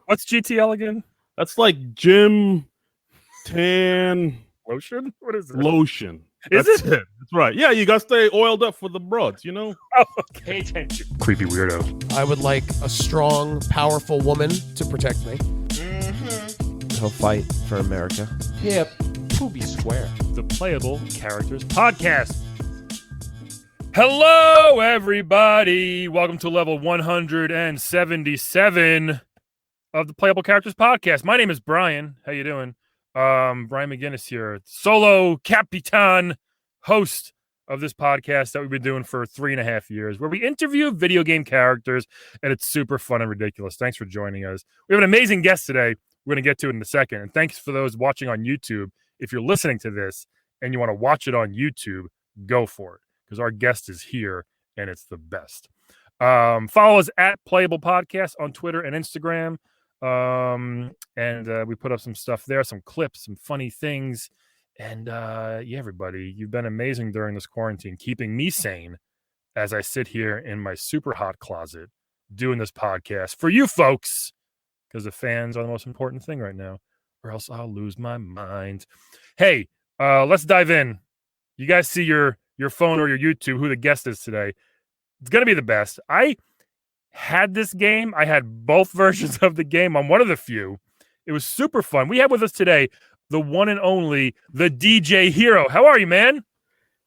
What's GTL again? That's like gym tan Lotion? What is it? lotion. Is That's it? That's right. Yeah, you gotta stay oiled up for the broads, you know? Oh, okay. Creepy weirdo. I would like a strong, powerful woman to protect me. He'll fight for America. Hip, poopy square. The Playable Characters Podcast. Hello, everybody. Welcome to level 177 of the Playable Characters Podcast. My name is Brian. How you doing? Brian McGinnis here, solo capitan host of this podcast that we've been doing for 3.5 years, where we interview video game characters, and it's super fun and ridiculous. Thanks for joining us. We have an amazing guest today. We're going to get to it in a second. And thanks for those watching on YouTube. If you're listening to this and you want to watch it on YouTube, go for it, because our guest is here and it's the best. Follow us at Playable Podcast on Twitter and Instagram. And we put up some stuff there, some clips, some funny things. And yeah, everybody, you've been amazing during this quarantine, keeping me sane as I sit here in my super hot closet doing this podcast for you folks, because the fans are the most important thing right now, or else I'll lose my mind. Hey, let's dive in. You guys see your phone or your YouTube who the guest is today. It's going to be the best. I had this game. I had both versions of the game on one of the few. It was super fun. We have with us today the one and only, the DJ Hero. How are you, man?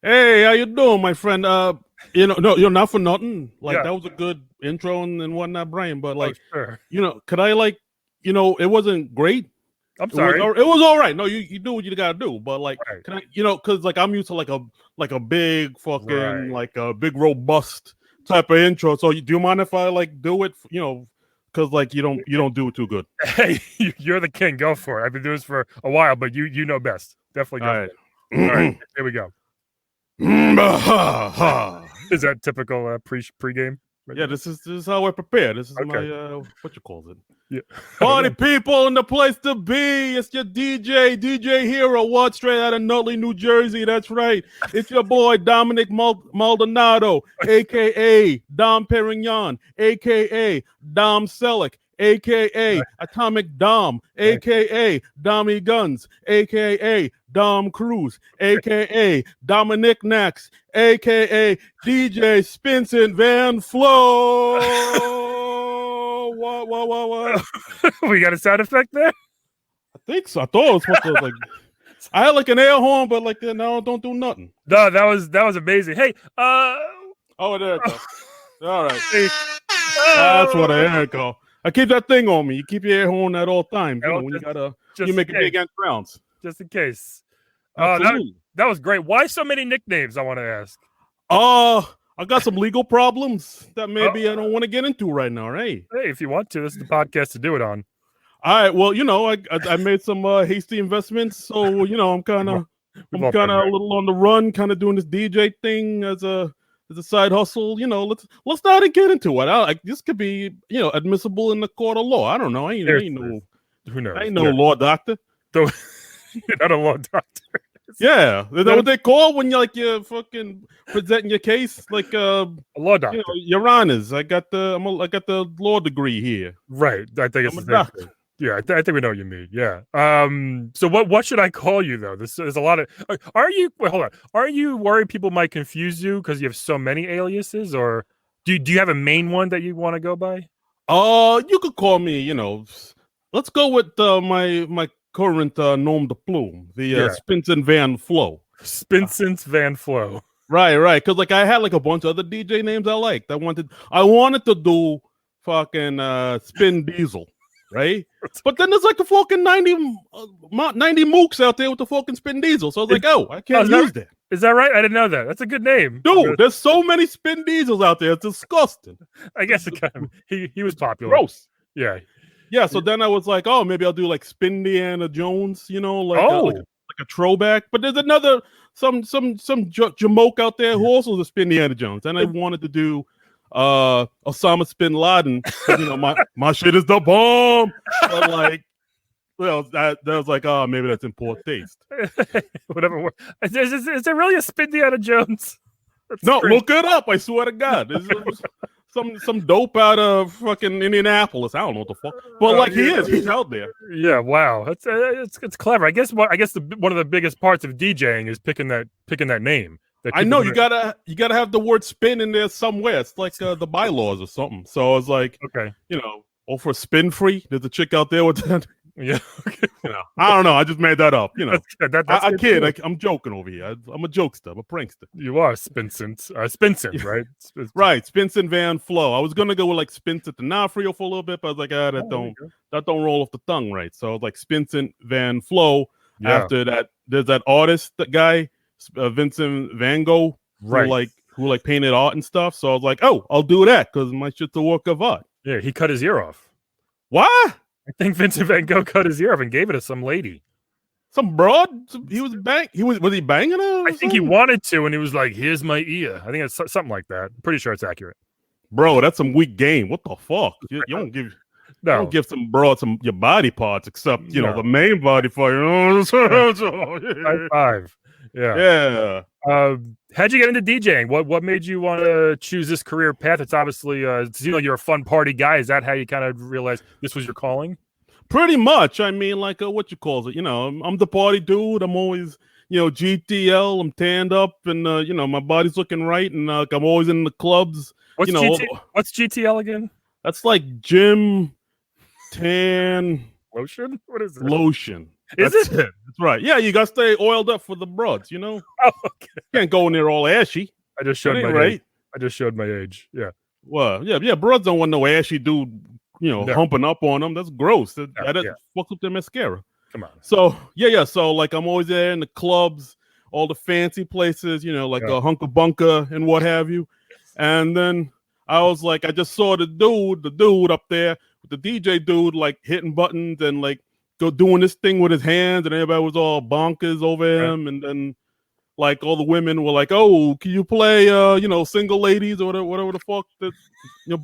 Hey, how you doing, my friend? No, you're not for nothing. Like, Yeah. that was a good intro and whatnot, Brian. But like, sure. could I it wasn't great. I'm sorry. It was all right. No, you do what you gotta do. But like, Right. can I, because like I'm used to like a big fucking Right. like a big robust type of intro. So do you mind if I like do it? Because like you don't do it too good. Hey, you're the king. Go for it. I've been doing this for a while, but you know best. Definitely go. All right. All right, here we go. Is that typical pre-game? Yeah, this is how I prepare. This is Okay. my what you call it? Yeah. Party people in the place to be. It's your DJ Hero, what straight out of Nutley, New Jersey. That's right. It's your boy Dominic Maldonado, aka Dom Perignon, aka Dom Selleck, aka Atomic Dom, aka Dommy Guns, aka Dom Cruz, aka Dominic Nax, aka DJ Spincent Van Flo. What? We got a sound effect there? I think so. I thought it was supposed to like. I had like an air horn, but like no, don't do nothing. No, that was amazing. Hey, Oh, there it goes. All right. hey, That's what there it go. I keep that thing on me. You keep your air horn at all times. Oh, When just you make in it big case. against rounds. Just in case. Absolutely. That was great. Why so many nicknames, I want to ask? I got some legal problems that maybe I don't want to get into right now, right? Hey, if you want to, this is the podcast to do it on. All right. Well, I made some hasty investments, so I'm kind of a little on the run, kind of doing this DJ thing as a side hustle. Let's not get into it. This could be admissible in the court of law. I don't know. I ain't no Who knows? I ain't no law doctor. You're not a law doctor. Yeah, is that what they call when you're fucking presenting your case? Like A law doctor. Your Honors, I got the law degree here. Right. I think it's I'm a the same doctor. thing. Yeah, I think we know what you mean. Yeah. So what should I call you though? This is a lot of. Wait, hold on. Are you worried people might confuse you because you have so many aliases, or do you have a main one that you want to go by? You could call me. Let's go with my current nom de plume, the Spincent Van Flo. Spincent Van Flo. Right. Because like I had like a bunch of other DJ names I liked. I wanted to do fucking Spin Diesel. Right, but then there's like a fucking 90 mooks out there with the fucking Spin Diesel. So I was like, I can't use that. Is that right? I didn't know that. That's a good name, Dude. There's so many Spin Diesels out there. It's disgusting. I guess it kind of, he was popular. Gross. Yeah. So then I was like, maybe I'll do like Spindiana Jones. Like a throwback. But there's another some jamoke out there who also is a Spindiana Jones, and I wanted to do Osama bin Laden. My shit is the bomb. But like, that was like, maybe that's in poor taste. Whatever. Is there really a Spindiana Jones? No, look it up. I swear to God. some dope out of fucking Indianapolis. I don't know what the fuck, but like he's out there. Yeah, wow, it's clever. I guess one of the biggest parts of DJing is picking that name. That I know you gotta have the word spin in there somewhere. It's like the bylaws or something. So I was like, okay, for spin free. There's a chick out there with that. yeah, okay. I don't know. I just made that up. I That's kid. I'm joking over here. I'm a jokester. I'm a prankster. You are Spincent, right? Right, Spincent Van Flow. I was gonna go with like Spincent D'Onofrio for a little bit, but I was like, that don't roll off the tongue right. So I was like Spincent Van Flow. Yeah. After that, there's that artist, that guy, Vincent Van Gogh, right? who painted art and stuff. So I was like, oh, I'll do that because my shit's a work of art. Yeah, he cut his ear off. What? I think Vincent Van Gogh cut his ear off and gave it to some lady. Some broad? Was he banging her? I think he wanted to, and he was like, "Here's my ear." I think it's something like that. I'm pretty sure it's accurate. Bro, that's some weak game. What the fuck? You don't give. No. Don't give some broad your body parts, except the main body part. High five. Yeah. How'd you get into DJing? What made you want to choose this career path? It's obviously it seems like you're a fun party guy. Is that how you kind of realized this was your calling? Pretty much. I mean, like what you call it? I'm the party dude. I'm always GTL. I'm tanned up, and my body's looking right, and I'm always in the clubs. What's GTL again? That's like gym tan lotion. What is it? Lotion. Is it? That's right. Yeah, you got to stay oiled up for the broads, Oh, okay. Can't go in there all ashy. I just showed my age. I just showed my age. Yeah. Well, yeah. Broads don't want no ashy dude, humping up on them. That's gross. That fucks up their mascara. Come on. So, yeah. So, like, I'm always there in the clubs, all the fancy places, like a Hunka Bunka and what have you. And then I was like, I just saw the dude up there with the DJ dude, like, hitting buttons and, like, doing this thing with his hands, and everybody was all bonkers over him, and then like all the women were like, "Oh, can you play single ladies or whatever the fuck that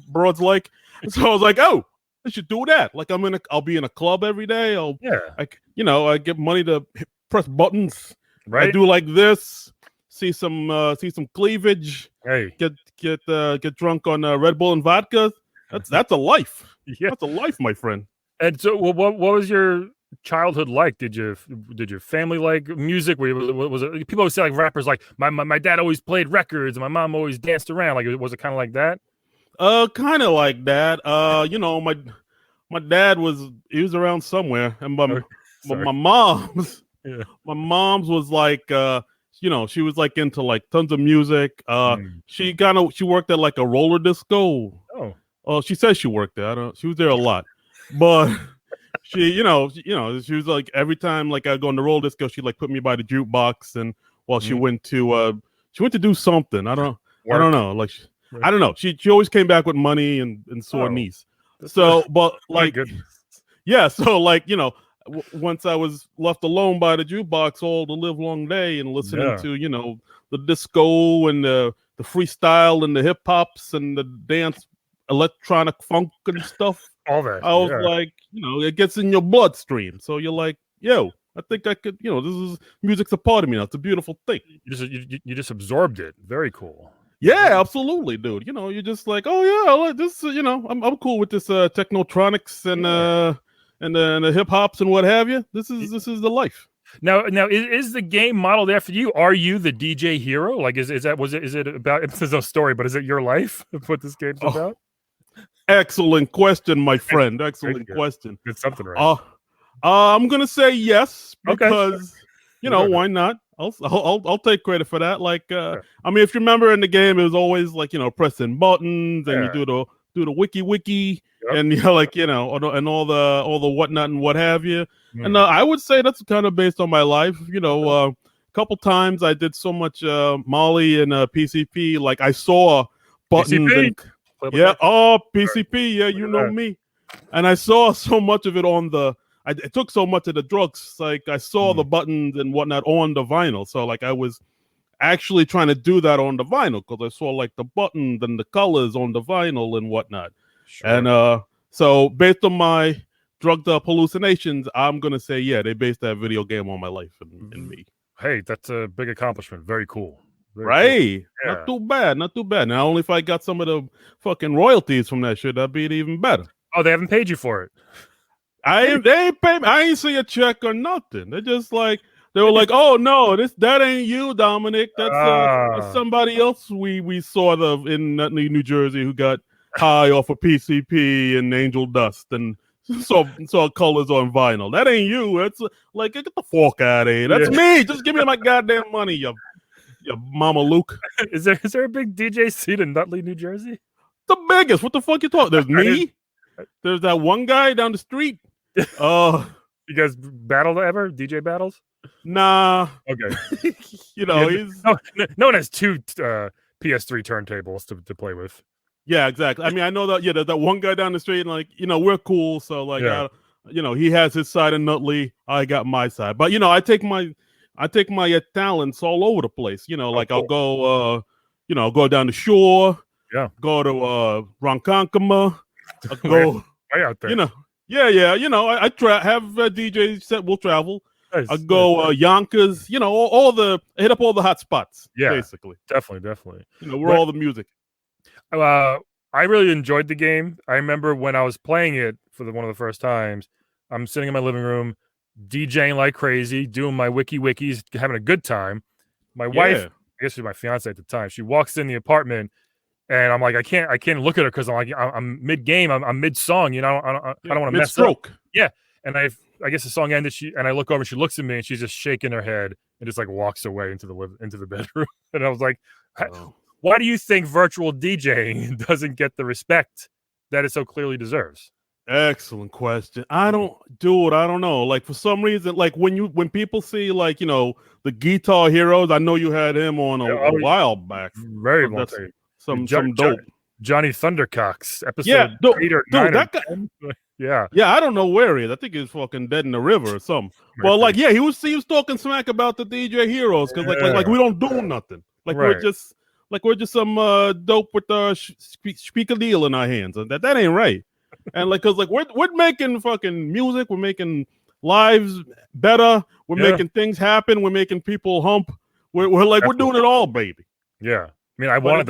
broads like?" So I was like, "Oh, I should do that. Like I'll be in a club every day. I get money to press buttons. Right. I do like this. See some cleavage. Hey, get drunk on Red Bull and vodka. That's a life. Yeah, that's a life, my friend." And so, what was your childhood like? Did your family like music? Was it? People always say like rappers like my dad always played records and my mom always danced around. Like was it kind of like that? Kind of like that. My dad was around somewhere, and my mom's my mom's was like she was like into like tons of music. She worked at like a roller disco. She says she worked there. She was there a lot. But she was like every time like I go on the roller disco, she like put me by the jukebox, and she went to do something. I don't know. Like I don't know. She always came back with money and sore knees. So, but like so like once I was left alone by the jukebox all the live long day and listening to the disco and the freestyle and the hip hops and the dance electronic funk and stuff. All that. I was like, it gets in your bloodstream. So you're like, yo, I think I could, music's a part of me now. It's a beautiful thing. You just absorbed it. Very cool. Yeah, absolutely, dude. You're just like, oh yeah, I like this. I'm cool with this technotronics and the hip hops and what have you. This is the life. Now is the game modeled after you? Are you the DJ hero? Like is it about? There's no story, but is it your life? What this game's about? Excellent question, my friend. Excellent question. Did something right. I'm gonna say yes because why not? I'll take credit for that. Like, I mean, if you remember in the game, it was always like pressing buttons and you do the wiki and and all the whatnot and what have you. And I would say that's kind of based on my life. A couple times I did so much Molly and PCP, like I saw buttons PCP. and. Yeah. Oh, PCP. Yeah, you know me. And I saw so much of it I took so much of the drugs. Like I saw the buttons and whatnot on the vinyl. So like I was actually trying to do that on the vinyl because I saw like the buttons and the colors on the vinyl and whatnot. Sure. And so based on my drugged up hallucinations, I'm gonna say they based that video game on my life and me. Hey, that's a big accomplishment. Very cool. Very cool. Right. Yeah. Not too bad. Not too bad. Now, only if I got some of the fucking royalties from that shit, that'd be even better. Oh, they haven't paid you for it. They ain't pay me. I ain't see a check or nothing. They're just like, they were like, oh no, that ain't you, Dominic. That's somebody else we sort of in Nutley, New Jersey, who got high off of PCP and angel dust and saw colors on vinyl. That ain't you. That's like, get the fork out of here. That's me. Just give me my goddamn money, you Mama Luke. Is there a big DJ scene in Nutley, New Jersey? The biggest. What the fuck you talking? There's me. There's that one guy down the street. You guys battled ever? DJ battles? Nah. Okay. He's no one has two PS3 turntables to play with. Yeah, exactly. I mean, I know that. Yeah, there's that one guy down the street, and like, we're cool. So like, he has his side of Nutley. I got my side. But I take my talents all over the place. Like cool. I'll go, go down the shore. Yeah. Go to Ronkonkoma. I'll go way out there. Yeah. I have DJs that will travel. Nice. I go Yonkers. I hit up all the hot spots. Yeah, basically. Definitely. We're all the music. I really enjoyed the game. I remember when I was playing it for one of the first times, I'm sitting in my living room, DJing like crazy, doing my wikis, having a good time. My wife, I guess she was my fiance at the time, she walks in the apartment, and I'm like, I can't look at her because I'm mid game, I'm mid song, I don't want to mess up. Yeah, and I guess the song ended. I look over, she looks at me, and she's just shaking her head and just like walks away into the bedroom, and I was like. Why do you think virtual DJing doesn't get the respect that it so clearly deserves? Excellent question. I don't know. Like, for some reason, like when people see like, the Guitar Heroes, I know you had him on a while back. Very well. Some dope. Johnny Thundercocks, episode 8 or 9. That guy, yeah, I don't know where he is. I think he's fucking dead in the river or something. Well, like, he was talking smack about the DJ Heroes because like we don't do nothing. Like we're just some dope with speaker deal in our hands. That ain't right. And like, cause like we're making fucking music, we're making lives better, we're making things happen, we're making people hump. We're doing it all, baby. Yeah, I mean, I wanted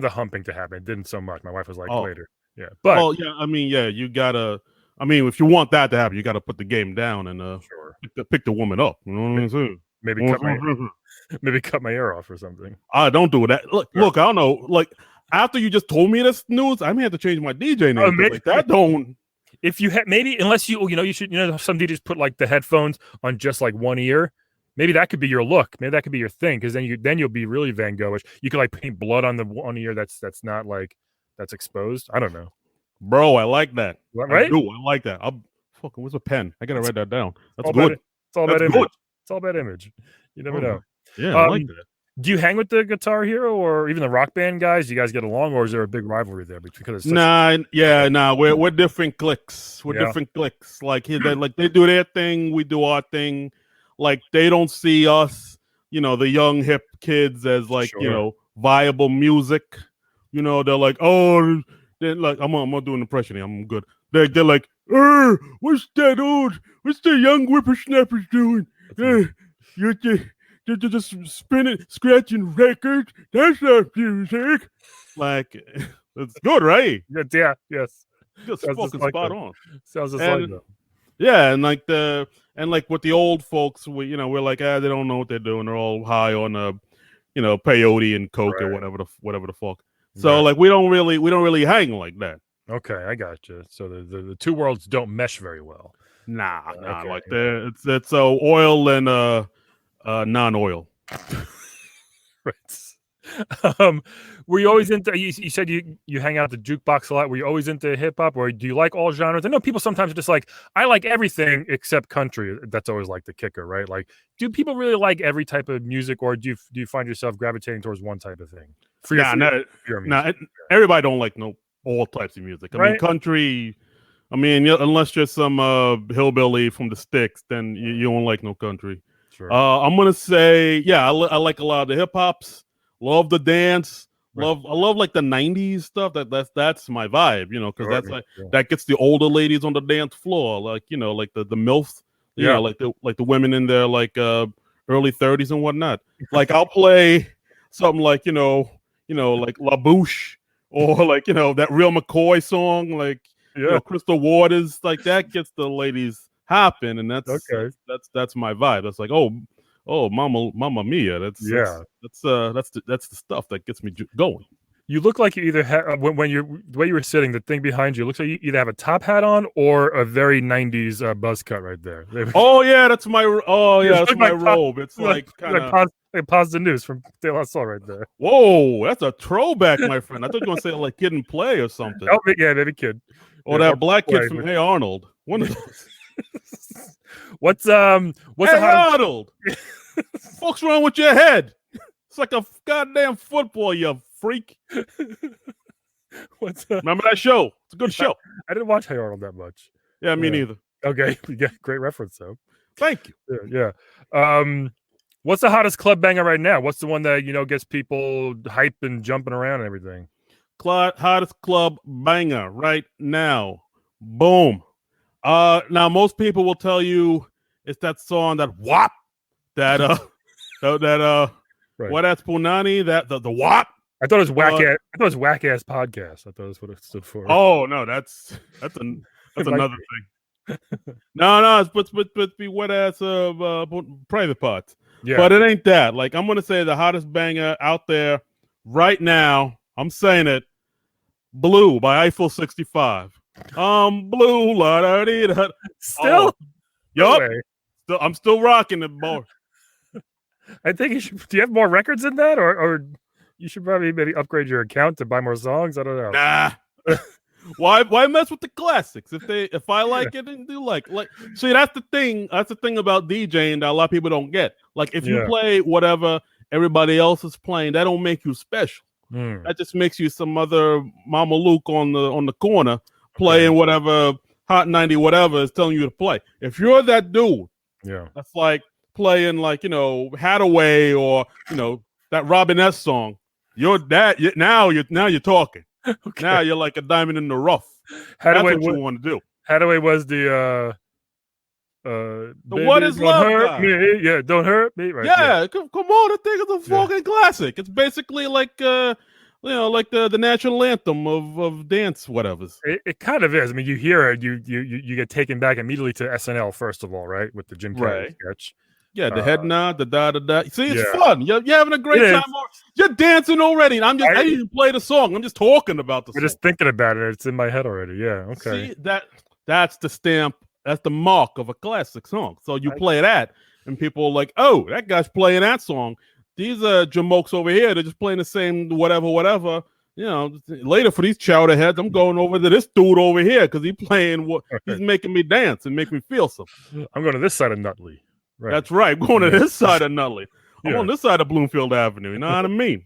the humping to happen. It didn't so much. My wife was like later. Yeah, but you gotta. I mean, if you want that to happen, you gotta put the game down and pick the woman up. You know what I'm saying? Maybe cut my ear off or something. Don't do that. Look, I don't know. Like, after you just told me this news, I may have to change my DJ name. Like, that don't. If you had unless you should some DJs put like the headphones on just like one ear. Maybe that could be your look. Maybe that could be your thing, because then you'll be really Van Goghish. You could like paint blood on the one ear that's not like that's exposed. I don't know, bro. I like that. Right? I like that. I'm fucking. Where's a pen? I gotta write that down. That's good. It's all about image. It's all about image. You never know. Yeah, I like that. Do you hang with the Guitar Hero or even the Rock Band guys? Do you guys get along, or is there a big rivalry there? Because we're different cliques. We're different cliques. Like they do their thing, we do our thing. Like, they don't see us, the young hip kids as like viable music. They're like, I'm gonna do an impression here. I'm good. They're like, what's the young whippersnappers doing? You're just spinning, scratching records. That's not music. Like, it's good, right? Yeah, yes. Just fucking spot on. Sounds just like that. Yeah, and like with the old folks, we're like, they don't know what they're doing. They're all high on peyote and coke or whatever the fuck. So like we don't really hang like that. Okay, I got you. So the two worlds don't mesh very well. Nah, okay. Like it's oil and non-oil. Right. Were you always into? You said you hang out at the jukebox a lot. Were you always into hip hop, or do you like all genres? I know people sometimes are just like, I like everything except country. That's always like the kicker, right? Like, do people really like every type of music, or do you find yourself gravitating towards one type of thing? Everybody don't like all types of music. I mean, country. I mean, unless you're some hillbilly from the sticks, then you don't like no country. Sure. I'm gonna say, I like a lot of the hip hops. Love the dance. I love like the 90s stuff. That's my vibe, because that's like that gets the older ladies on the dance floor, like like the MILFs, like the women in their like early 30s and whatnot. Like I'll play something like like La Bouche or like that Real McCoy song, like Yeah. Crystal Waters, like that gets the ladies hopping, and Okay. that's my vibe. That's like Mamma Mia. Yeah. That's the stuff that gets me going. You look like you either have when you're the way you were sitting, the thing behind you looks like you either have a top hat on or a very 90s buzz cut right there. Oh yeah, that's my It's my like robe. It's like kind of pause the news from De La Soul right there. whoa, that's a throwback, my friend. I thought you were gonna say like Kid and Play or something. Oh yeah, maybe kid. Or Yeah, that black kid Play, from but- Hey Arnold. One of those. what's the Hey hottest? Arnold! What's wrong with your head? It's like a goddamn football, you freak. What's Remember that show? It's a good show. I didn't watch Hey Arnold that much. Yeah, me Yeah. neither. Okay, yeah, great reference though. Thank you. Yeah. What's the hottest club banger right now? What's the one that gets people hype and jumping around and everything? Hottest club banger right now. Boom. Now most people will tell you it's that song that WAP that Right. what that's Punani that the WAP. I thought it was whack ass podcast. I thought that's what it stood for. Oh no, that's another thing. No, it's be wet ass private parts. yeah. But it ain't that. Like I'm gonna say the hottest banger out there right now. I'm saying it. Blue by Eiffel 65. Blue la da dee da. Still, Yup. way. I'm still rocking it, boy. I think you should. Do you have more records than that, or you should probably maybe upgrade your account to buy more songs? I don't know. Nah. Why mess with the classics? If I like it and do like see that's the thing about DJing that a lot of people don't get. Like if you Yeah. play whatever everybody else is playing, that don't make you special. Hmm. That just makes you some other Mama Luke on the corner playing whatever Hot 90 whatever is telling you to play. If you're that dude, Yeah. that's like playing like Hadaway or that Robin S song. You're that now you're talking. Okay. Now you're like a diamond in the rough. That's what you want to do. Hadaway was the What is don't love hurt guy. me. Yeah, don't hurt me. Right. Yeah, come on, the thing is a fucking classic. It's basically like like the national anthem of dance whatevers. It kind of is. I mean, you hear it, you get taken back immediately to SNL first of all, right, with the Jim Carrey Right. sketch. Yeah, the head nod, the da da da. See, it's Yeah. fun. You're having a great It time. You're dancing already. And I didn't even play the song. I'm just talking about the I'm song. just thinking about it. It's in my head already. Yeah. Okay. See, that's the stamp. That's the mark of a classic song. So you play that, and people are like, "Oh, that guy's playing that song." These jamokes over here, they're just playing the same whatever. Later for these chowder heads, I'm going over to this dude over here because he's playing he's making me dance and make me feel something. I'm going to this side of Nutley. Right. That's right. I'm going to this side of Nutley. I'm Yeah. on this side of Bloomfield Avenue. You know what I mean?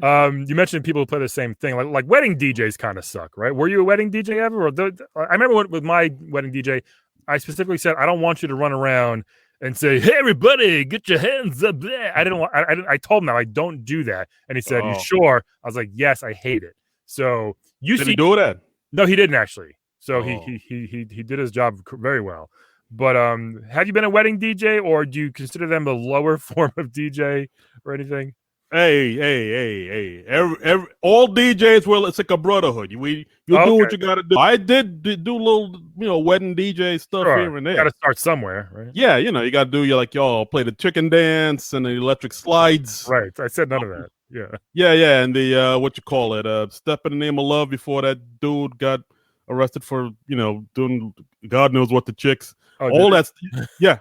You mentioned people who play the same thing, like wedding DJs kind of suck, right? Were you a wedding DJ ever? I remember with my wedding DJ, I specifically said I don't want you to run around and say, "Hey, everybody, get your hands up there." I told him that I don't do that, and he said, "You sure?" I was like, "Yes, I hate it." So Did he do that? No, he didn't actually. So Oh. he did his job very well. But have you been a wedding DJ, or do you consider them a lower form of DJ or anything? Hey. All DJs, well, it's like a brotherhood. You do what you got to do. I did do little, wedding DJ stuff here and there. Got to start somewhere, right? Yeah, you got to do y'all play the chicken dance and the electric slides. Right. I said none of that. Yeah. Yeah, and the what you call it, Step in the Name of Love before that dude got arrested for doing God knows what the chicks. Oh, All that's yeah.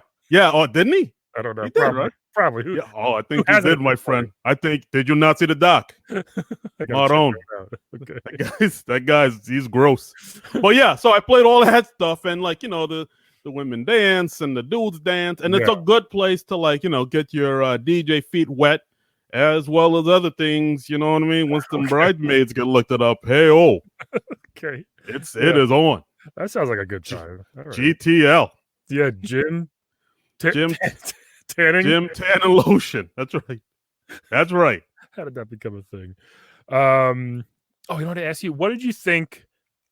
Oh, didn't he? I don't know. He did, Probably. right? Probably. Who, Yeah. Oh, I think who he hasn't did, my been friend. I think. Did you not see the doc? I gotta Maroon. check that out. Okay. That guy's he's gross. But yeah, so I played all that stuff and the women dance and the dudes dance, and it's a good place to get your DJ feet wet as well as other things. You know what I mean? Once the bridesmaids get looked up, hey Okay. it is on. That sounds like a good time. All right. GTL. Yeah, Jim. Jim Tanning. Jim Tan and Lotion. That's right. How did that become a thing? You know what to ask you? What did you think?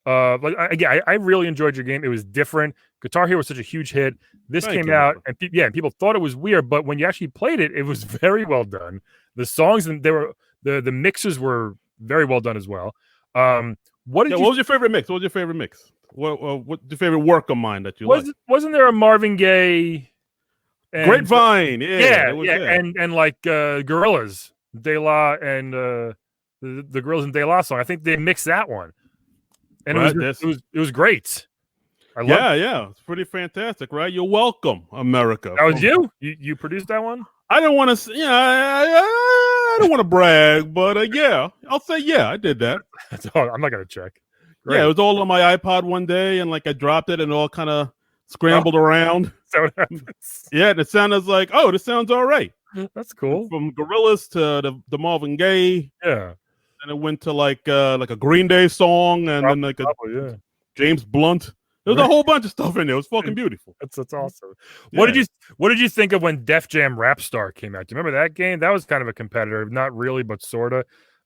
I really enjoyed your game. It was different. Guitar Hero was such a huge hit. This Thank came you, out, man. and people thought it was weird, but when you actually played it, it was very well done. The songs and they were the mixes were very well done as well. What did What was your favorite mix? What was your favorite mix? What's your favorite work of mine that you like? Wasn't there a Marvin Gaye and Grapevine? Yeah, and like Gorillas, De La and the Gorillas and De La song. I think they mixed that one, and it was great. Yeah, it's pretty fantastic, right? You're welcome, America. That was you? You produced that one? I didn't want to, I don't want to brag, but yeah, I'll say I did that. I'm not gonna check. Great. Yeah, it was all on my iPod one day, and like I dropped it, and it all kind of scrambled around. That's what happens. Yeah, and it sounded like, oh, this sounds all right. That's cool. From Gorillaz to the Marvin Gaye. Yeah. And it went to like a Green Day song, and then like a James Blunt. There's a whole bunch of stuff in there. It was fucking beautiful. That's awesome. What did you think of when Def Jam Rap Star came out? Do you remember that game? That was kind of a competitor, not really, but sorta.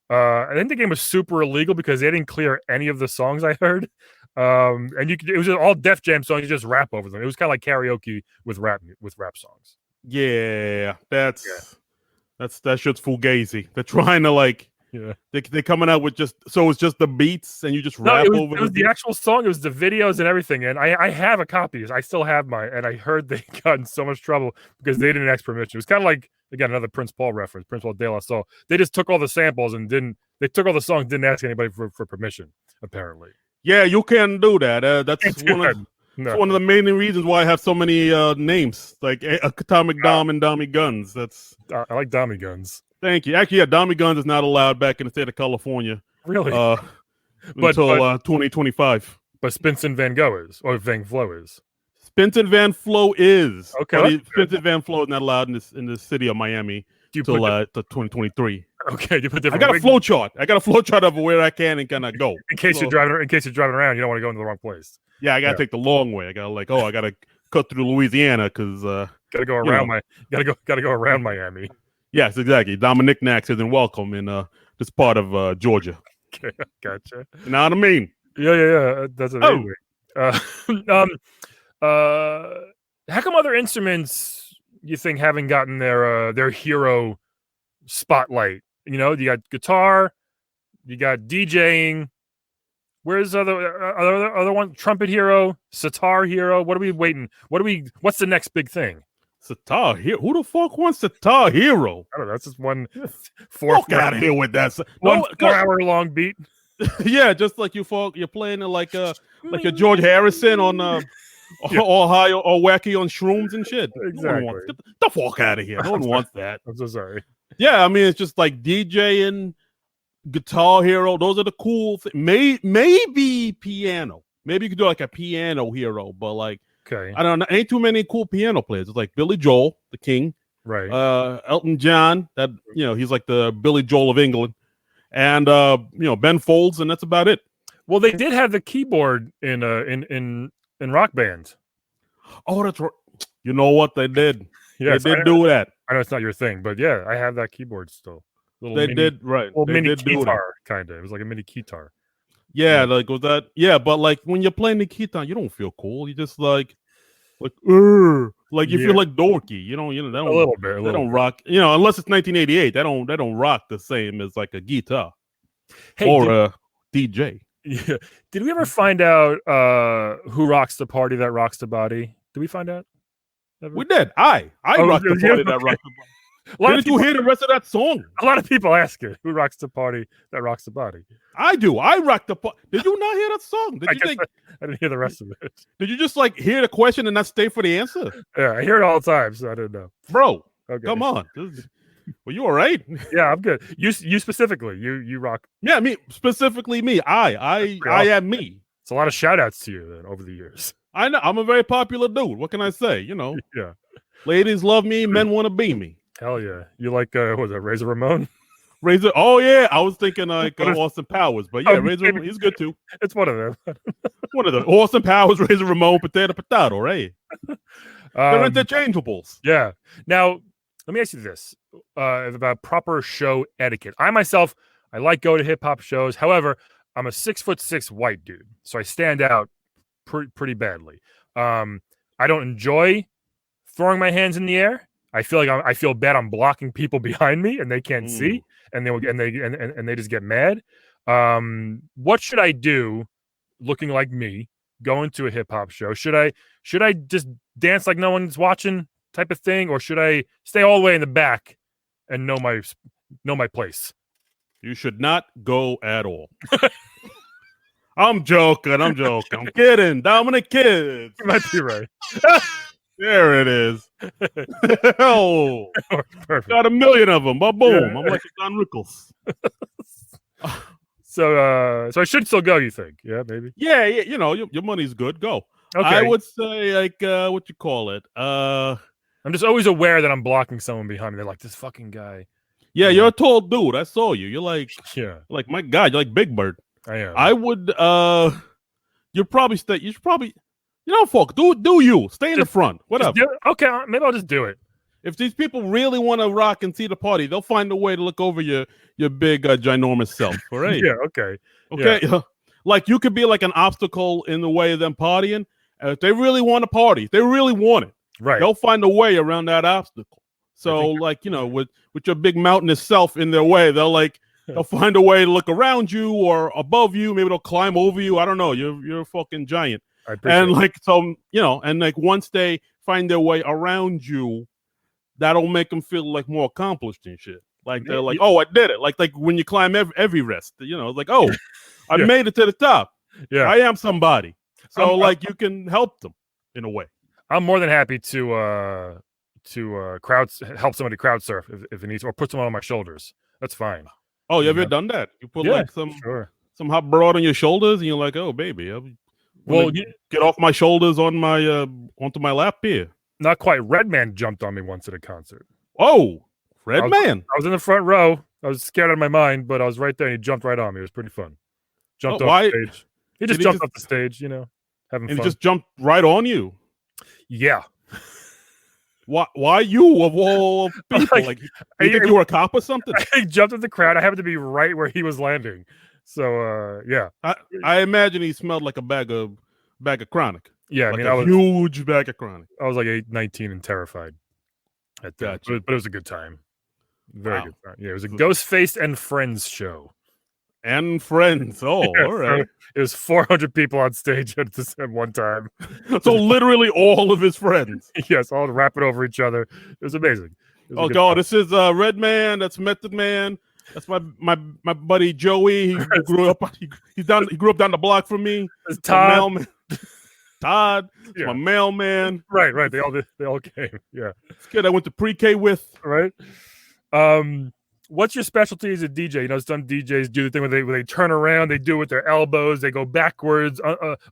I think the game was super illegal because they didn't clear any of the songs I heard. And it was just all Def Jam songs. You just rap over them. It was kind of like karaoke with rap songs. Yeah, that shit's fugazi. They're trying to like. Yeah, they're coming out with it's just the beats and you just rap over it. It was the actual song. It was the videos and everything. And I have a copy. I still have mine. And I heard they got in so much trouble because they didn't ask permission. It was kind of like, again, another Prince Paul reference, Prince Paul De La Soul. They just took all the samples and they took all the songs, didn't ask anybody for permission, apparently. Yeah, you can't do that. That's one of the main reasons why I have so many names, like Atomic Dom and Dommy Guns. I like Dommy Guns. Thank you. Actually, Dommy Guns is not allowed back in the state of California. Really? Until 2025. But Spinson Van Gogh is, or Van Flo is. Spinson Van Flo is. Okay. Spinson Van Flo is not allowed in the city of Miami until 2023. Okay, you put different. I got a flow chart. I got a flow chart of where I can and cannot go. In case you're driving around, you don't want to go into the wrong place. Yeah, I gotta take the long way. I gotta cut through Louisiana because gotta go around Miami. Yes, exactly. Dominic Nax isn't welcome in this part of Georgia. Okay, gotcha. You know what I mean? Yeah. That's amazing. How come other instruments you think haven't gotten their hero spotlight? You know, you got guitar, you got DJing. Where's other one? Trumpet hero, sitar hero. What are we waiting? What's the next big thing? Sitar hero? Who the fuck wants sitar hero? I don't know. That's just one fuck out of here with that. 4 hour long beat. Yeah, just like you're playing it like a George Harrison on Ohio or Wacky on shrooms and shit. Exactly. Get the fuck out of here. No one wants that. I'm so sorry. Yeah, I mean it's just like DJing, guitar hero. Those are the cool things. Maybe piano. Maybe you could do like a piano hero, but like. Okay. I don't know. Ain't too many cool piano players. It's like Billy Joel, the king. Right. Elton John, that he's like the Billy Joel of England. And Ben Folds, and that's about it. Well, they did have the keyboard in Rock Band. Oh, that's right. You know what they did? Yes, they did do that. I know it's not your thing, but yeah, I have that keyboard still. They did mini guitar, kind of. It was like a mini guitar. Yeah, like was that? Yeah, but like when you're playing the guitar, you don't feel cool. You just like you feel like dorky. You don't a little bit. They don't rock. Unless it's 1988, they don't rock the same as like a guitar a DJ. Yeah. Did we ever find out who rocks the party that rocks the body? Did we find out? Ever? We did. I rocked the party that rocks the body. Didn't you hear the rest of that song? A lot of people ask it. Who rocks the party that rocks the body? I do. I rock the party. Did you not hear that song? I didn't hear the rest of it. Did you just like hear the question and not stay for the answer? Yeah, I hear it all the time, so I didn't know. Bro, come on. Well, you all right? Yeah, I'm good. You specifically, you rock. Yeah, me specifically. Me. I am me. It's a lot of shout outs to you then over the years. I know. I'm a very popular dude. What can I say? Yeah. Ladies love me. Men want to be me. Hell yeah. You like, what was it, Razor Ramon? Razor. Oh, yeah. I was thinking like Austin Powers, but yeah, Razor Ramon, he's good too. It's one of them. One of them. Austin Powers, Razor Ramon, potato, right? They're interchangeables. Yeah. Now, let me ask you this about proper show etiquette. I myself, I like go to hip hop shows. However, I'm a 6'6" white dude, so I stand out pretty badly. I don't enjoy throwing my hands in the air. I feel like I feel bad. I'm blocking people behind me, and they can't see, Mm. and they just get mad. What should I do? Looking like me, going to a hip hop show? Should I just dance like no one's watching, type of thing, or should I stay all the way in the back and know my place? You should not go at all. I'm joking. I'm kidding. Dominic Kids. You might be right. There it is. Oh, Perfect. got a million of them. Boom. Yeah. I'm like Don Rickles. So I should still go, you think? Yeah, maybe. Yeah. You know, your money's good. Go. Okay. I would say like what you call it. I'm just always aware that I'm blocking someone behind me. They're like, this fucking guy. Yeah, you're a tall dude. I saw you. You're like, Yeah, my God, you're like Big Bird. I am. I would you should probably fuck, do you stay in the front. Whatever. Okay, maybe I'll just do it. If these people really want to rock and see the party, they'll find a way to look over your big ginormous self. All right. Yeah, okay. Okay. Yeah. Like you could be like an obstacle in the way of them partying. If they really want to party, if they really want it, Right. they'll find a way around that obstacle. So like, with your big mountainous self in their way, they'll find a way to look around you or above you. Maybe they'll climb over you. I don't know. You're a fucking giant. I appreciate And it. like, so, and like once they find their way around you, that'll make them feel like more accomplished and shit. Like they're like, oh, I did it. Like when you climb Everest, like, oh, I made it to the top. Yeah, I am somebody. So like you can help them in a way. I'm more than happy to help somebody crowd surf if it needs, or put someone on my shoulders. That's fine. Oh, you ever done that? You put like some hot broad on your shoulders, and you're like, oh, baby, well, get off my shoulders on my onto my lap here. Not quite. Redman jumped on me once at a concert. Oh, Redman! I was in the front row. I was scared out of my mind, but I was right there, and he jumped right on me. It was pretty fun. Jumped off the stage. He just jumped off the stage, having fun. He just jumped right on you. Yeah. Why you of all people? Like you think you were a cop or something? He jumped at the crowd. I happened to be right where he was landing. So yeah. I imagine he smelled like a bag of chronic. Yeah, like I was huge bag of chronic. I was like 19 and terrified at that. Gotcha. But it was a good time. Very good time. Yeah, it was a Ghostface and Friends show. And friends. Oh, all right. So it was 400 people on stage at one time. So literally all of his friends. Yes, all rapping over each other. It was amazing. Oh God, this is Redman. That's Method Man. That's my buddy Joey. He grew up. He grew up down the block from me. It's Todd. Todd. My mailman. Right. They all came. Yeah. This kid I went to pre-K with. Right. What's your specialty as a DJ? Some DJs do the thing where they turn around, they do it with their elbows, they go backwards,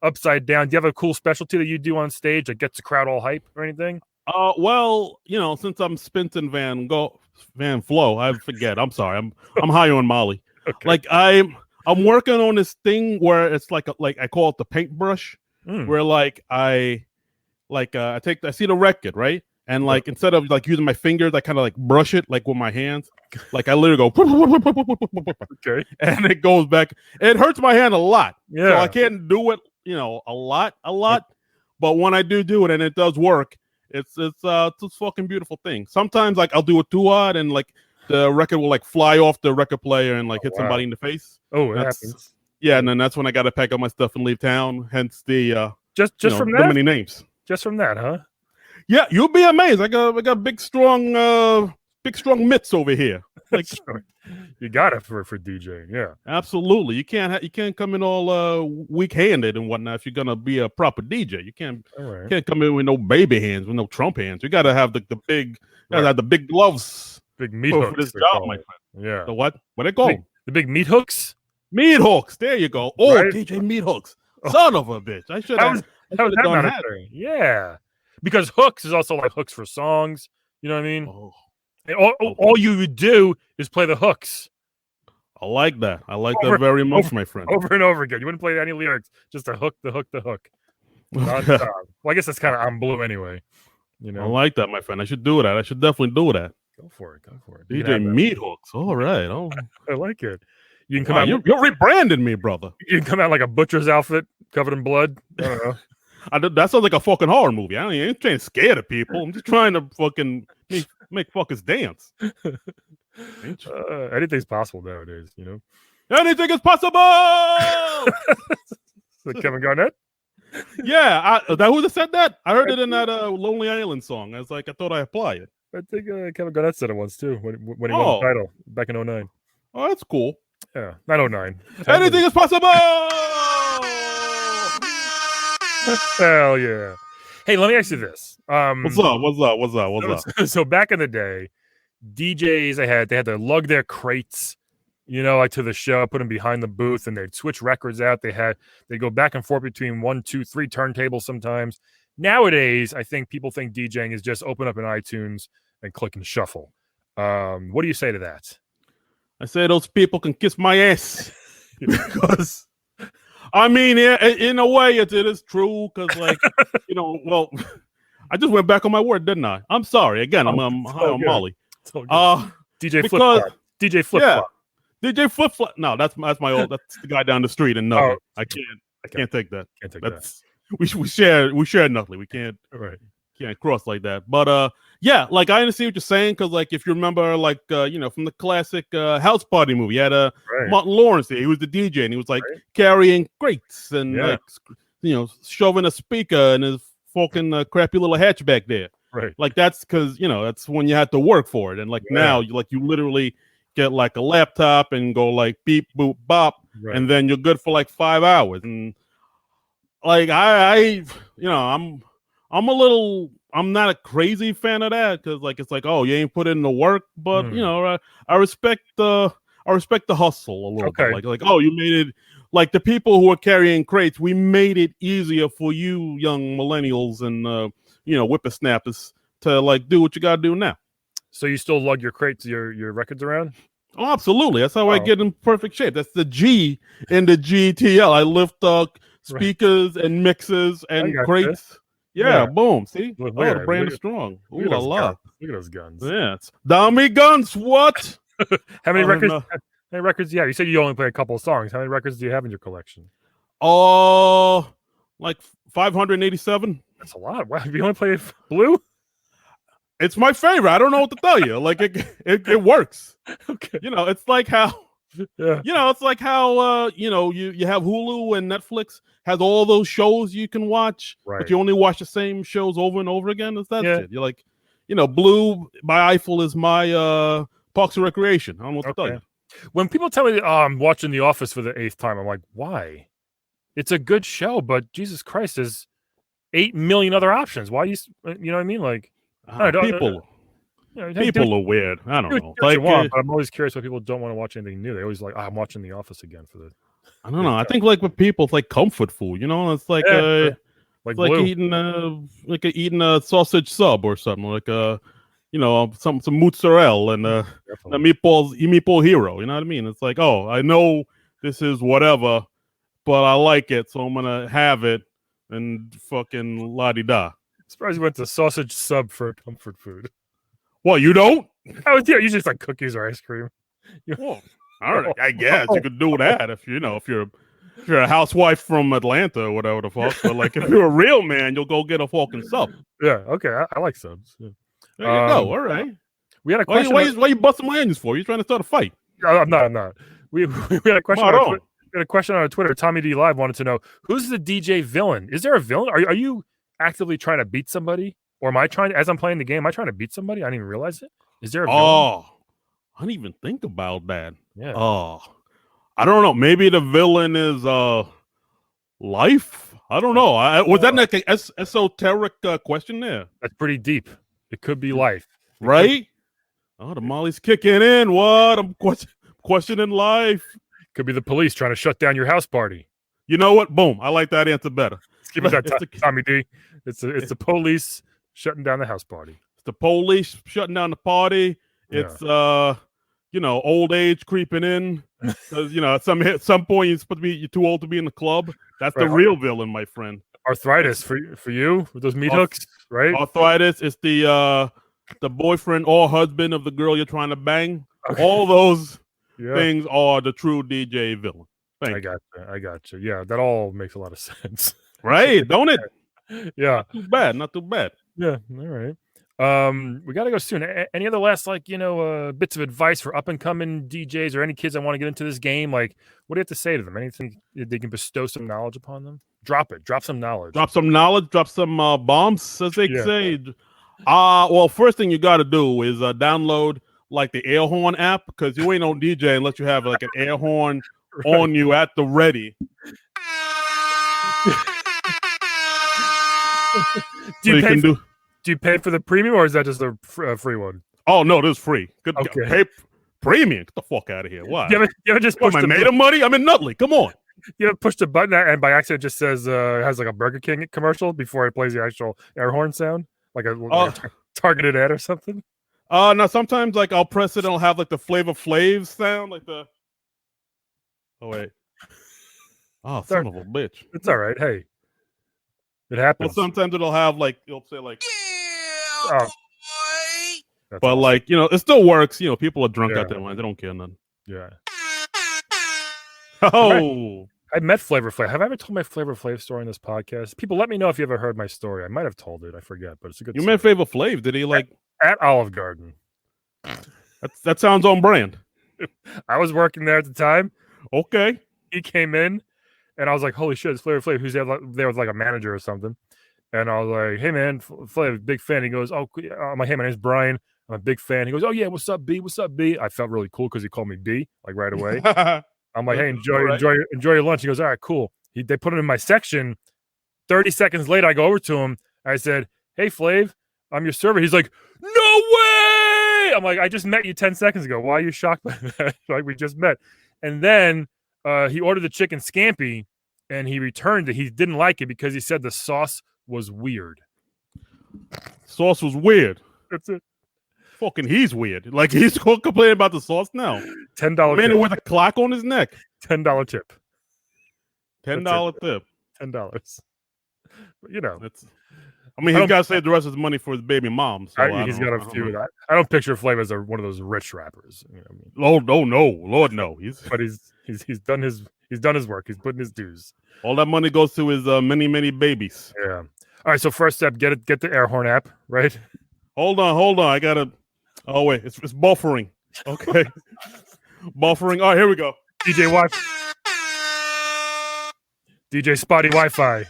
upside down. Do you have a cool specialty that you do on stage that gets the crowd all hype or anything? Well, since I'm Spinton Van Flow, I forget. I'm sorry. I'm high on Molly. Okay. Like I'm working on this thing where it's like I call it the paintbrush, where I see the record, right? And like instead of like using my fingers, I kind of like brush it like with my hands. Like I literally go okay, and it goes back. It hurts my hand a lot. Yeah. So I can't do it, a lot. But when I do it and it does work, it's a fucking beautiful thing. Sometimes like I'll do it too hard and like the record will like fly off the record player and like hit somebody in the face. Oh, it happens. Yeah, and then that's when I gotta pack up my stuff and leave town. Hence the just from that many names. Just from that, huh? Yeah, you'll be amazed. I got big strong mitts over here. Like you got it for DJing, yeah. Absolutely. You can't come in all weak-handed and whatnot if you're gonna be a proper DJ. You can't come in with no baby hands, with no Trump hands. You gotta have the big have the big gloves. Big meat hooks. For this job, my friend. Yeah. The what? What they call the big meat hooks? Meat hooks. There you go. Oh, right? DJ Meat Hooks. Son of a bitch. I should have done that. Yeah. Because hooks is also like hooks for songs. You know what I mean? Oh. And all you would do is play the hooks. I like that. I like that very much, my friend. Over and over again. You wouldn't play any lyrics. Just a hook, the hook. Well, I guess that's kind of on blue anyway. I like that, my friend. I should do that. I should definitely do that. Go for it. DJ Meat Hooks. All right. Oh. I like it. You can come out. You're rebranding me, brother. You can come out like a butcher's outfit covered in blood. I don't know. That sounds like a fucking horror movie. I ain't trying to scare the people. I'm just trying to fucking Make fuckers dance. Anything's possible nowadays, you know. Anything is possible. So Kevin Garnett. Yeah, that who said that? I heard it in that Lonely Island song. I was like, I thought I apply it. I think Kevin Garnett said it once too when he won the title back in 09. Oh, that's cool. Yeah, not 09. Anything is possible. Hell yeah. Hey, let me ask you this. What's up? So back in the day, DJs they had to lug their crates, you know, like to the show, put them behind the booth, and they'd switch records out. They go back and forth between 1, 2, 3 turntables sometimes. Nowadays, I think people think DJing is just open up an iTunes and click and shuffle. What do you say to that? I say those people can kiss my ass because I mean, in a way, it is true because, like, you know, well, I just went back on my word, didn't I? I'm sorry again. I'm Molly. DJ Flip Flop. DJ Flip Flop. DJ Flip Flop. No, that's my old. That's the guy down the street in Nutley. I can't take that. Can't take that. We share Nutley. We can't. Right. Can't cross like that. But yeah, like I understand what you're saying because, like, if you remember, like, you know, from the classic House Party movie, you had Martin Lawrence there. He was the DJ and he was like carrying crates and like, you know, shoving a speaker in his fucking crappy little hatchback there. Right. Like that's because, you know, that's when you had to work for it. And like now, you literally get like a laptop and go like beep boop bop, and then you're good for like 5 hours. And like I you know, I'm not a crazy fan of that because, like, it's like, oh, you ain't put in the work, but you know, I respect the hustle a little bit. Like, oh, you made it. Like the people who are carrying crates, we made it easier for you, young millennials and you know, whippersnappers, to like do what you gotta do now. So you still lug your crates, your records around? Oh, absolutely. That's how I get in perfect shape. That's the G in the GTL. I lift speakers and mixers and crates. Yeah, boom. See? The brand is strong. Ooh la la. Look at those guns. Yeah. Dummy guns, what? How many records? How many records? Yeah, you said you only play a couple of songs. How many records do you have in your collection? Oh, like 587. That's a lot. Wow, you only play Blue? It's my favorite. I don't know what to tell you. Like it works. Okay. You know, it's like how you know, it's like how you know, you have Hulu and Netflix has all those shows you can watch, but you only watch the same shows over and over again. It's that shit. You're like, you know, Blue by Eiffel is my Parks and Recreation. I don't know what to tell you. When people tell me I'm watching The Office for the 8th time, I'm like, why? It's a good show, but Jesus Christ, there's 8 million other options. Why you know what I mean? Like, people are weird. I don't know. Like, but I'm always curious why people don't want to watch anything new. They always like, I'm watching The Office again for the. I don't know. I think like with people, it's like comfort food. You know, it's like like eating a sausage sub or something, like you know, some mozzarella and a meatball hero. You know what I mean? It's like, oh, I know this is whatever, but I like it, so I'm gonna have it and fucking la di da. Surprised you went to sausage sub for comfort food. Well, you don't? Usually it's like cookies or ice cream. Well, all right, I guess you could do that if you're a housewife from Atlanta or whatever the fuck. But like, if you're a real man, you'll go get a fucking sub. Yeah, okay, I like subs. Yeah. There you go. All right. We had a question. Why you busting my onions for? You trying to start a fight? No, I'm not. We had a question. We had a question on Twitter. Tommy D Live wanted to know, who's the DJ villain? Is there a villain? Are you actively trying to beat somebody, or am I trying? As I'm playing the game, am I trying to beat somebody? I didn't even realize it. Is there a villain? Oh, I didn't even think about that. Yeah. Oh, I don't know. Maybe the villain is life. I don't know. Was that like an esoteric question there? That's pretty deep. It could be life, right? Oh, the Molly's kicking in. What? I'm questioning life. Could be the police trying to shut down your house party. You know what? Boom. I like that answer better. Give me that, Tommy D. It's the police shutting down the house party. It's the police shutting down the party. It's you know, old age creeping in. Because you know, at some point you're too old to be in the club. That's the real villain, my friend. Arthritis for you with those meat hooks, right? Arthritis is the boyfriend or husband of the girl you're trying to bang. Okay. All those things are the true DJ villain. I got you. Yeah, that all makes a lot of sense. Right, don't it? Yeah. Not too bad. Yeah, all right. We got to go soon. Any other last bits of advice for up and coming DJs or any kids that want to get into this game? Like, what do you have to say to them? Anything they can bestow some knowledge upon them? Drop it. Drop some knowledge. Drop some knowledge. Drop some bombs, as they say. Well, first thing you got to do is download like the air horn app, because you ain't no DJ unless you have like an air horn on you at the ready. Do you pay for the premium, or is that just a free one? Oh no, this is free. Good. Okay. Pay premium. Get the fuck out of here. Why? You ever just push I made of money? I'm in Nutley. Come on. You ever pushed a button and by accident just says it has like a Burger King commercial before it plays the actual air horn sound, like a targeted ad or something? No. Sometimes like I'll press it and I'll have like the Flavor Flav sound, like the. Oh wait. Oh, son of a bitch. It's all right. Hey, it happens. Well, sometimes it'll have like it'll say like. Yeah. Oh. But awesome. Like it still works. People are drunk out there, man. They don't care none. Yeah. Oh. I met Flavor Flav. Have I ever told my Flavor Flav story in this podcast? People, let me know if you ever heard my story. I might have told it. I forget, but it's a good. You met Flavor Flav? Did he like at Olive Garden? That sounds on brand. I was working there at the time. Okay. He came in, and I was like, "Holy shit, it's Flavor Flav." Who's there with like a manager or something? And I was like, "Hey man, Flav, big fan." He goes, "Oh, I'm like, hey, my name's Brian. I'm a big fan." He goes, "Oh yeah, what's up, B? What's up, B?" I felt really cool because he called me B like right away. I'm like, "Hey, enjoy your lunch." He goes, "All right, cool." They put him in my section. 30 seconds later, I go over to him. I said, "Hey, Flav, I'm your server." He's like, "No way!" I'm like, "I just met you 10 seconds ago. Why are you shocked by that?" Like, we just met. And then he ordered the chicken scampi, and he returned it. He didn't like it because he said the sauce was weird. Sauce was weird. That's it. Fucking, he's weird. Like, he's going to complain about the sauce now. $10 man tip. With a clock on his neck. $10 tip. $10 tip. $10. That's. I mean, he's got to save the rest of his money for his baby mom. So he's got a few. I don't picture Flav as one of those rich rappers. You know what I mean? Oh no, Lord no. He's done his work. He's putting his dues. All that money goes to his many babies. Yeah. All right. So first step, get the air horn app, right? Hold on. I gotta. Oh wait, it's buffering. Okay. Buffering. All right, here we go. DJ Spotty Wi-Fi.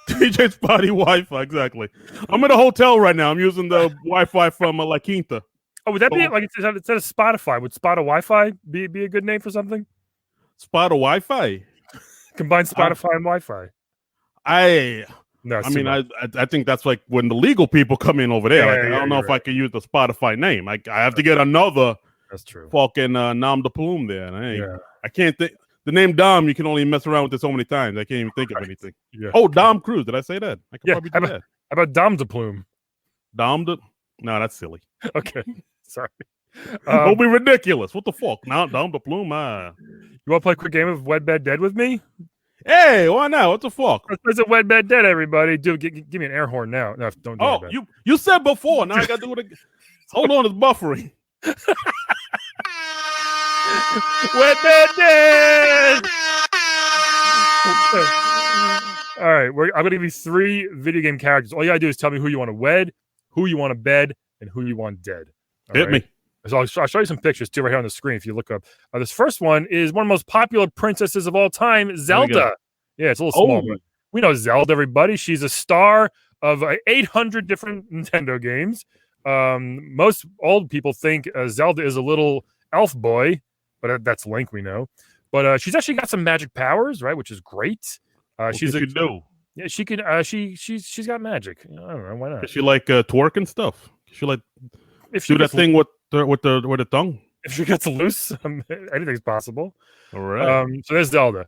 DJ Spotty Wi-Fi, exactly. I'm in a hotel right now. I'm using the Wi-Fi from La Quinta. Oh, would that be like instead of Spotify? Would Spotify Wi-Fi be a good name for something? Spotify Wi-Fi. Combine Spotify and Wi-Fi. I think that's like when the legal people come in over there. I don't know if I could use the Spotify name. I have to get another. That's true. Fucking nom de plume there. I can't think. The name Dom, you can only mess around with it so many times. I can't even think of anything. Yeah. Oh, Dom Cruz. Did I say that? I could probably do that. How about Dom de Plume? No, that's silly. Okay. Sorry. Don't be ridiculous. What the fuck? Now, Dom de Plume. You want to play a quick game of Wed Bed Dead with me? Hey, why not? What the fuck? Let's Wed Bed Dead, everybody. Dude, give me an air horn now. No, don't do that. You said before. Now I got to do it again. Hold on, it's buffering. Wed Bed Dead! Okay. All right, I'm going to give you 3 video game characters. All you got to do is tell me who you want to wed, who you want to bed, and who you want dead. Hit me. So I'll show you some pictures, too, right here on the screen if you look up. This first one is one of the most popular princesses of all time, Zelda. Yeah, it's a little small, but we know Zelda, everybody. She's a star of 800 different Nintendo games. Most old people think Zelda is a little elf boy, but that's Link, we know. But she's actually got some magic powers, right? Which is great. She's a do. Yeah, she can. She's got magic. I don't know why not. Does she like twerk and stuff? She like if she do that thing with the tongue. If she gets loose, anything's possible. All right. So there's Zelda.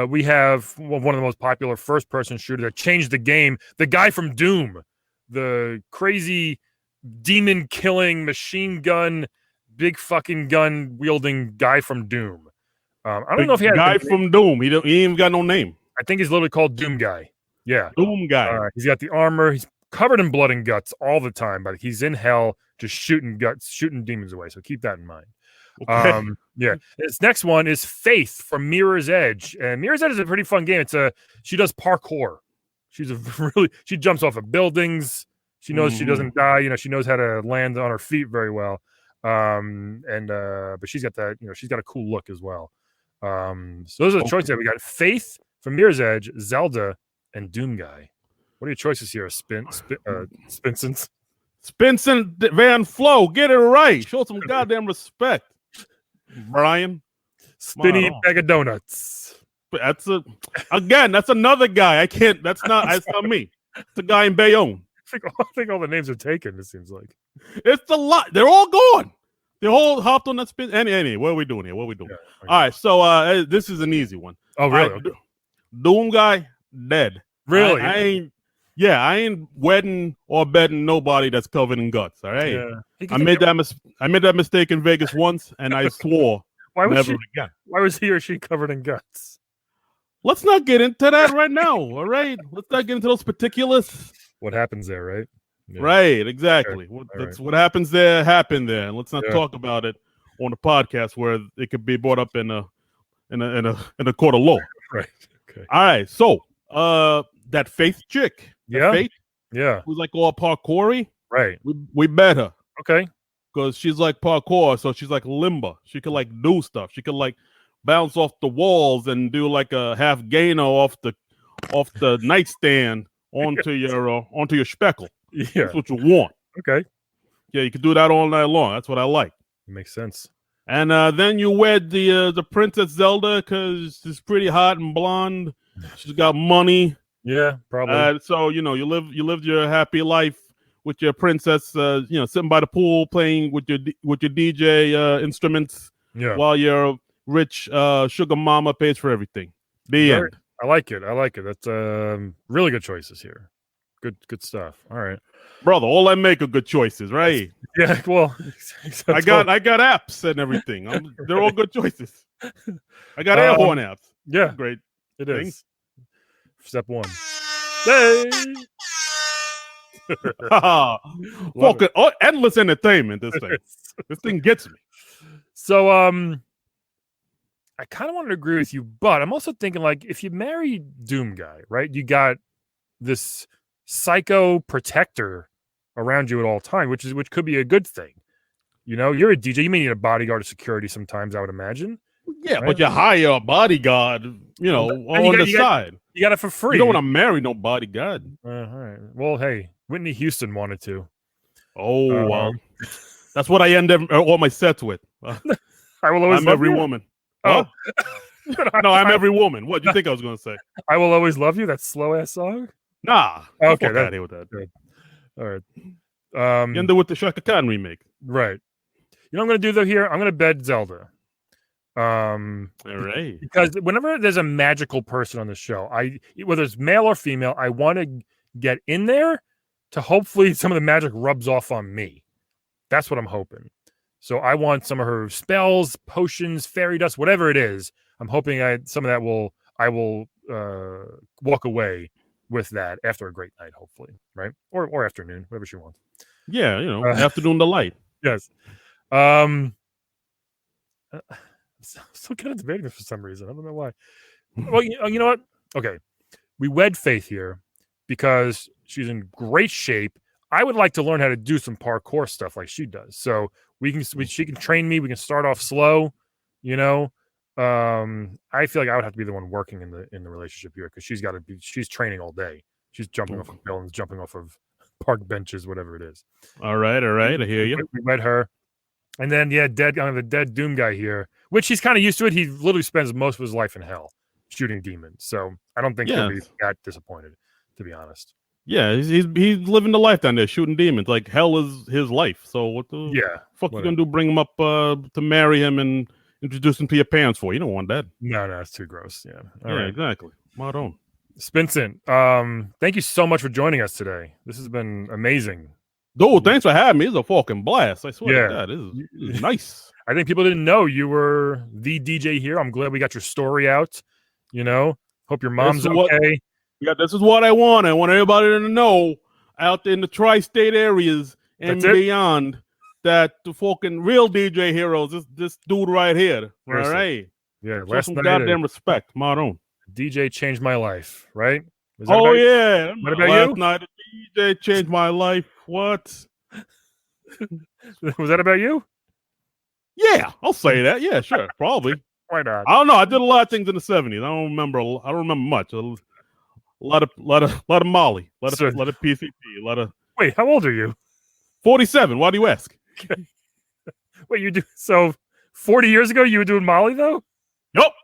We have one of the most popular first-person shooter that changed the game. The guy from Doom, the crazy demon-killing machine gun, big fucking gun wielding guy from Doom. I don't know if he has guy from Doom. He ain't even got no name. I think he's literally called Doom Guy. Yeah, Doom Guy. He's got the armor. He's covered in blood and guts all the time, but he's in hell just shooting demons away. So keep that in mind. Okay. Yeah. This next one is Faith from Mirror's Edge, and Mirror's Edge is a pretty fun game. She does parkour. She jumps off of buildings. She knows she doesn't die. She knows how to land on her feet very well. But she's got that. She's got a cool look as well. So those are the choices that we got: Faith from Mirror's Edge, Zelda, and Doom Guy. What are your choices here? Spinsons. Spencer Van Flo, get it right. Show some goddamn respect, Brian. Spinny bag of donuts. That's another guy. I can't. That's not me. It's a guy in Bayonne. I think all the names are taken. It seems like it's a lot. They're all gone. They all hopped on that spin. Anyway, what are we doing here? What are we doing? Yeah, all right. So this is an easy one. Oh, really? Doom Guy dead. Really? I ain't wedding or bedding nobody that's covered in guts. All right. Yeah. I made that mistake in Vegas once, and I swore never again. Why was he or she covered in guts? Let's not get into that right now. All right. Let's not get into those particulars. What happens there, right? Yeah. Right. Exactly. What happens there happened there, and let's not talk about it on the podcast where it could be brought up in a court of law. Right. Okay. All right. So that Faith chick. Yeah. Faith, who's like all parkoury. Right. We bet her. Okay. Because she's like parkour, so she's like limber. She could like do stuff. She could like bounce off the walls and do like a half gainer off the nightstand onto your speckle. Yeah. That's what you want. Okay. Yeah, you can do that all night long. That's what I like. It makes sense. And then you wed the Princess Zelda because she's pretty hot and blonde. She's got money. Yeah, probably. So you lived your happy life with your princess. Sitting by the pool playing with your DJ instruments. Yeah. While your rich sugar mama pays for everything. The end. I like it. That's really good choices here. Good stuff. All right, brother. All I make are good choices, right? Yeah. Well, I got apps and everything. They're all good choices. I got air horn apps. Yeah, great. It is. Step one. Hey. Fucking endless entertainment. This thing gets me. So I kind of wanted to agree with you, but I'm also thinking like if you marry Doom Guy, right? You got this psycho protector around you at all time, which could be a good thing. You're a DJ. You may need a bodyguard or security sometimes, I would imagine. Yeah, right? but you hire a bodyguard, on the side. You got it for free. You don't want to marry no bodyguard. All right. Well, hey, Whitney Houston wanted to. Oh, wow. That's what I end all my sets with. I will always I'm love every you. Woman. Oh. No, I'm every woman. What do you think I was going to say? I will always love you. That slow ass song. Nah. Okay. Out here with that. Good. All right. You end it with the Shaka Khan remake. Right. You know what I'm going to do though here? I'm going to bed Zelda. All right. Because whenever there's a magical person on the show, whether it's male or female, I want to get in there to hopefully some of the magic rubs off on me. That's what I'm hoping. So I want some of her spells, potions, fairy dust, whatever it is. I'm hoping some of that I will walk away with that after a great night, hopefully, right? Or afternoon, whatever she wants. Yeah, afternoon delight. Yes. Still kind of debating this for some reason. I don't know why. Well, you know what? Okay, we wed Faith here because she's in great shape. I would like to learn how to do some parkour stuff like she does. So she can train me. We can start off slow. I feel like I would have to be the one working in the relationship here because she's training all day. She's jumping off of buildings, jumping off of park benches, whatever it is. All right. I hear you. We met her. And then, the dead Doom Guy here, which he's kind of used to it. He literally spends most of his life in hell shooting demons. So I don't think he'll be that disappointed, to be honest. Yeah, he's living the life down there, shooting demons. Like hell is his life. So what the fuck you gonna do? Bring him up to marry him and introduce him to your parents for? You don't want that. No, it's too gross. Yeah. All right, exactly. Maroon. Spincent, thank you so much for joining us today. This has been amazing. Dude, thanks for having me. It's a fucking blast. I swear to God, this is nice. I think people didn't know you were the DJ here. I'm glad we got your story out. Hope your mom's okay. This is what I want. I want everybody to know out in the tri-state areas and beyond that the fucking real DJ heroes, this dude right here. All right. Yeah. Show some goddamn respect. Maroon. DJ changed my life, right? Oh, yeah. What about you? Night, DJ changed my life. What? Was that about you? Yeah, I'll say that. Yeah, sure, probably. Why not? I don't know. I did a lot of things in the 70s. I don't remember much. A lot of Molly, a lot of PCP, a lot of. Wait, how old are you? 47. Why do you ask? Wait, you do so 40 years ago you were doing Molly though? Yup.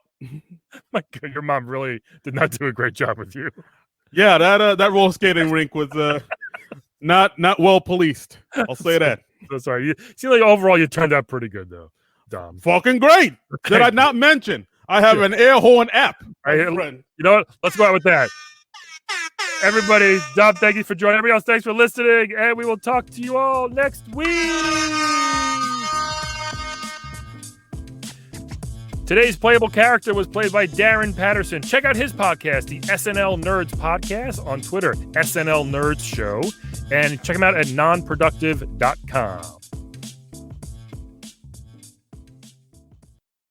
My God, your mom really did not do a great job with you. Yeah, that roller skating rink was not well policed. I'll say that. So sorry. You seem like overall you turned out pretty good though, Dom. Fucking great. Did I not mention I have an air horn app? You know what? Let's go out with that. Everybody, Dom, thank you for joining. Everybody else, thanks for listening, and we will talk to you all next week. Today's playable character was played by Darin Patterson. Check out his podcast, the SNL Nerds Podcast, on Twitter, SNL Nerds Show, and check him out at nonproductive.com.